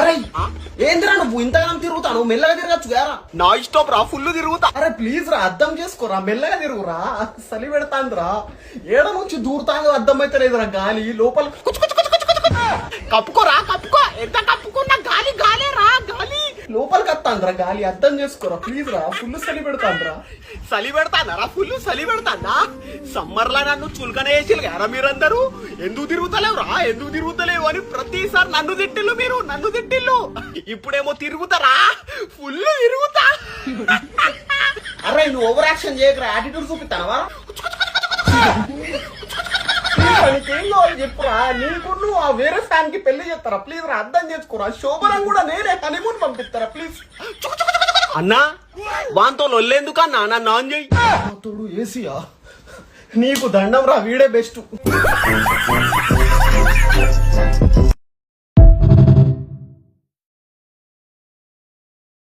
అరే ఏందిరా నువ్వు ఇంతగానం తిరుగుతాను మెల్లగా తిరగచ్చు గారా. నా ఇష్టం రా, ఫుల్ తిరుగుతా. అరే ప్లీజ్ రా అర్థం చేసుకోరా, మెల్లగా తిరుగురా, చలి పెడతాందిరా. ఏడ నుంచి దూరుతాందో అర్థం అయితే లేదురా, గాలి లోపల కప్పుకోరా కప్పుకో, ఎంత కప్పుకున్నా గాలి గాలే రా, గాలి లోపలికి వస్తాందిరా గాలి, అర్థం చేసుకోరా ప్లీజ్ రా, ఫుల్ చలి పెడతాందిరా. చలి పెడతానా ఫుల్ చలి పెడతానా? సమ్మర్ లా నన్ను చులకన వేసిలు కదా మీరందరూ. ఎందుకు తిరుగుతలేవు రా, ఎందుకు తిరుగుతలేవు అని ప్రతిసారి నన్ను తిట్టిల్లు మీరు, నన్ను తిట్టిల్లు. ఇప్పుడేమో తిరుగుతారా, ఫుల్ తిరుగుతా. అరే నువ్వు ఓవర్ యాక్షన్ చేయకరా, యాటిట్యూడ్ చూపిస్తానవా? నీకేం కావాలి చెప్పురా, నీకు నువ్వు ఆ వేరే ఫ్యాన్ కి పెళ్లి చేస్తారా ప్లీజ్ రా, అర్థం చేసుకోరా. శోభనం కూడా నేనే హనీమూన్ పంపిస్తారా ప్లీజ్. అన్నా వాంతో లొల్లేందుకన్నా నన్ను ఆన్ చేయి. తోడు ఏసీయా, నీకు దండం రా, వీడే బెస్ట్.